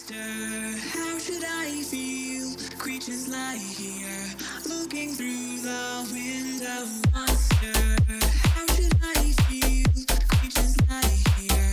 monster. How should I feel? Creatures lie here, looking through the window. Monster, how should I feel? Creatures lie here,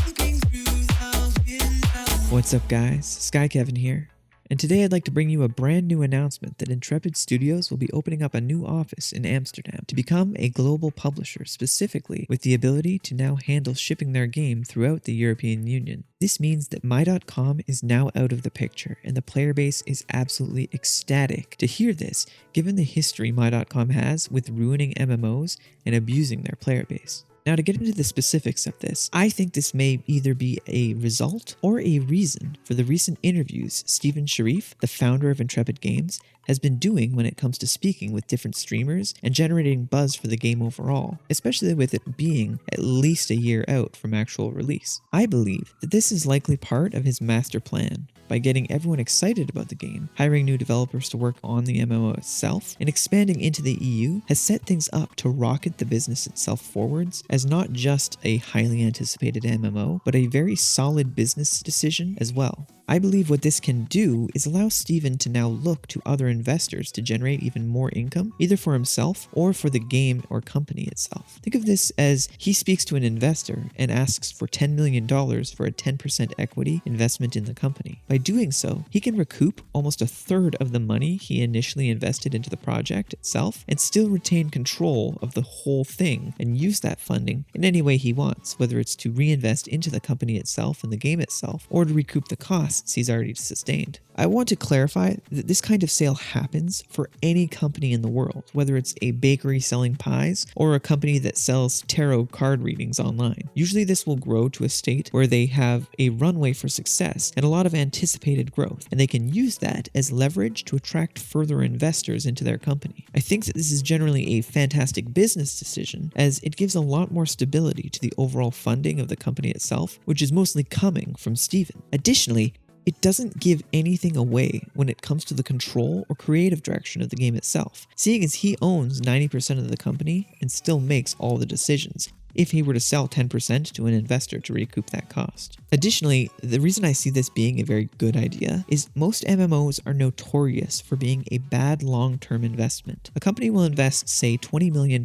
looking through the window. What's up guys, SkyKevin here, and today I'd like to bring you a brand new announcement that Intrepid Studios will be opening up a new office in Amsterdam to become a global publisher, specifically with the ability to now handle shipping their game throughout the European Union. This means that My.com is now out of the picture, and the player base is absolutely ecstatic to hear this, given the history My.com has with ruining MMOs and abusing their player base. Now, to get into the specifics of this, I think this may either be a result or a reason for the recent interviews Stephen Sharif, the founder of Intrepid Games, has been doing when it comes to speaking with different streamers and generating buzz for the game overall, especially with it being at least a year out from actual release. I believe that this is likely part of his master plan, by getting everyone excited about the game, hiring new developers to work on the MMO itself, and expanding into the EU has set things up to rocket the business itself forwards as not just a highly anticipated MMO, but a very solid business decision as well. I believe what this can do is allow Steven to now look to other investors to generate even more income, either for himself or for the game or company itself. Think of this as he speaks to an investor and asks for $10 million for a 10% equity investment in the company. By doing so, he can recoup almost a third of the money he initially invested into the project itself and still retain control of the whole thing and use that funding in any way he wants, whether it's to reinvest into the company itself and the game itself, or to recoup the costs he's already sustained. I want to clarify that this kind of sale happens for any company in the world, whether it's a bakery selling pies or a company that sells tarot card readings online. Usually this will grow to a state where they have a runway for success and a lot of anticipated growth, and they can use that as leverage to attract further investors into their company. I think that this is generally a fantastic business decision, as it gives a lot more stability to the overall funding of the company itself, which is mostly coming from Steven. Additionally, it doesn't give anything away when it comes to the control or creative direction of the game itself, seeing as he owns 90% of the company and still makes all the decisions, if he were to sell 10% to an investor to recoup that cost. Additionally, the reason I see this being a very good idea is most MMOs are notorious for being a bad long-term investment. A company will invest, say, $20 million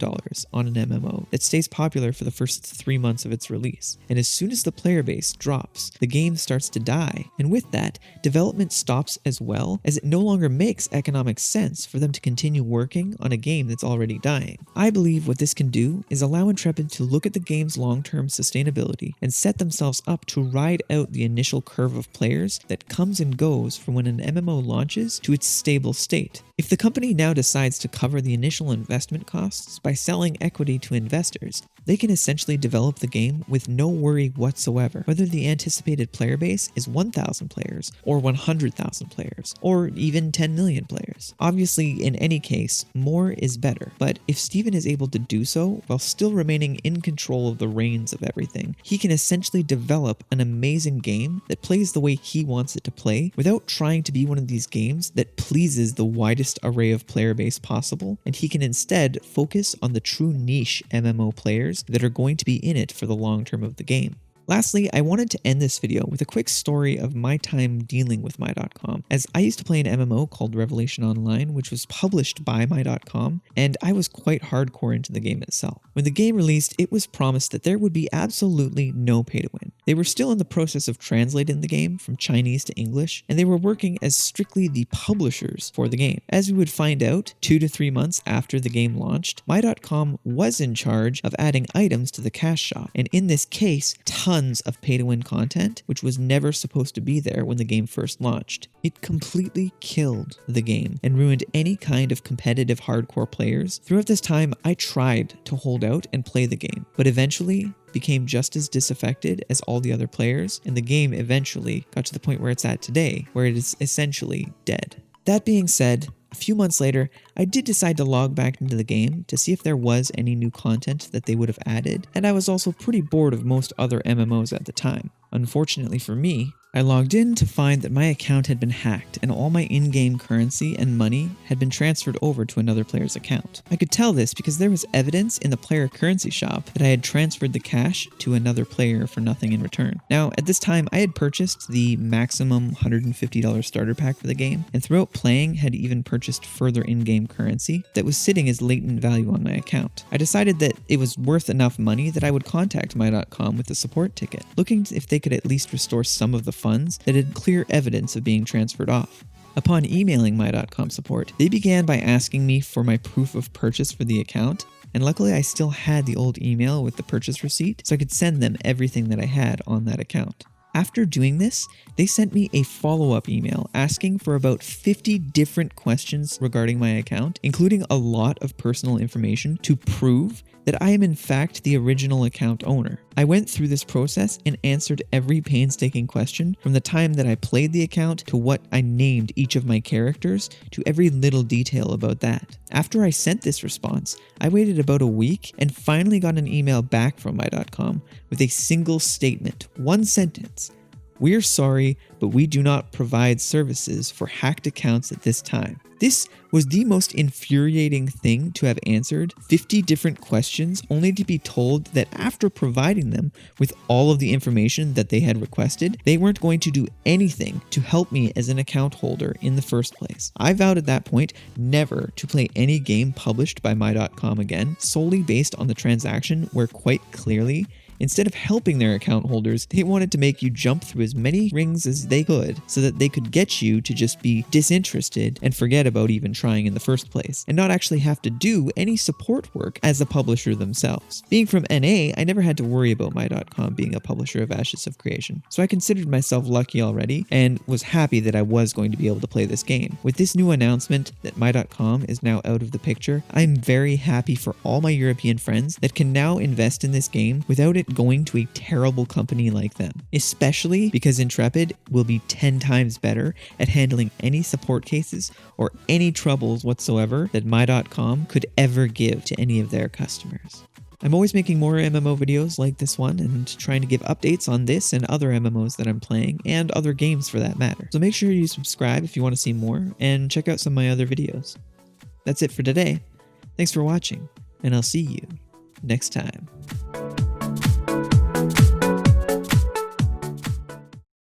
on an MMO that stays popular for the first 3 months of its release, and as soon as the player base drops, the game starts to die, and with that, development stops as well, as it no longer makes economic sense for them to continue working on a game that's already dying. I believe what this can do is allow Intrepid to look at the game's long-term sustainability and set themselves up to ride out the initial curve of players that comes and goes from when an MMO launches to its stable state. If the company now decides to cover the initial investment costs by selling equity to investors, they can essentially develop the game with no worry whatsoever, whether the anticipated player base is 1,000 players, or 100,000 players, or even 10 million players. Obviously, in any case, more is better, but if Steven is able to do so while still remaining in control of the reins of everything, he can essentially develop an amazing game that plays the way he wants it to play without trying to be one of these games that pleases the widest array of player base possible, and he can instead focus on the true niche MMO players that are going to be in it for the long term of the game. Lastly, I wanted to end this video with a quick story of my time dealing with My.com, as I used to play an MMO called Revelation Online, which was published by My.com, and I was quite hardcore into the game itself. When the game released, it was promised that there would be absolutely no pay to win. They were still in the process of translating the game from Chinese to English, and they were working as strictly the publishers for the game. As we would find out 2 to 3 months after the game launched, My.com was in charge of adding items to the cash shop, and in this case, tons of pay-to-win content, which was never supposed to be there when the game first launched. It completely killed the game and ruined any kind of competitive hardcore players. Throughout this time, I tried to hold out and play the game, but eventually became just as disaffected as all the other players, and the game eventually got to the point where it's at today, where it is essentially dead. That being said, a few months later, I did decide to log back into the game to see if there was any new content that they would have added, and I was also pretty bored of most other MMOs at the time. Unfortunately for me, I logged in to find that my account had been hacked and all my in-game currency and money had been transferred over to another player's account. I could tell this because there was evidence in the player currency shop that I had transferred the cash to another player for nothing in return. Now, at this time, I had purchased the maximum $150 starter pack for the game, and throughout playing had even purchased further in-game currency that was sitting as latent value on my account. I decided that it was worth enough money that I would contact my.com with a support ticket, looking if they could at least restore some of the funds that had clear evidence of being transferred off. Upon emailing my.com support, they began by asking me for my proof of purchase for the account, and luckily I still had the old email with the purchase receipt, so I could send them everything that I had on that account. After doing this, they sent me a follow-up email asking for about 50 different questions regarding my account, including a lot of personal information to prove that I am in fact the original account owner. I went through this process and answered every painstaking question from the time that I played the account to what I named each of my characters to every little detail about that. After I sent this response, I waited about a week and finally got an email back from my.com with a single statement, one sentence. "We're sorry, but we do not provide services for hacked accounts at this time." This was the most infuriating thing to have answered 50 different questions only to be told that after providing them with all of the information that they had requested, they weren't going to do anything to help me as an account holder in the first place. I vowed at that point never to play any game published by my.com again, solely based on the transaction where quite clearly, instead of helping their account holders, they wanted to make you jump through as many rings as they could so that they could get you to just be disinterested and forget about even trying in the first place, and not actually have to do any support work as a publisher themselves. Being from NA, I never had to worry about my.com being a publisher of Ashes of Creation, so I considered myself lucky already and was happy that I was going to be able to play this game. With this new announcement that my.com is now out of the picture, I'm very happy for all my European friends that can now invest in this game without it going to a terrible company like them, especially because Intrepid will be 10 times better at handling any support cases or any troubles whatsoever that my.com could ever give to any of their customers. I'm always making more MMO videos like this one and trying to give updates on this and other MMOs that I'm playing and other games for that matter. So make sure you subscribe if you want to see more and check out some of my other videos. That's it for today. Thanks for watching, and I'll see you next time.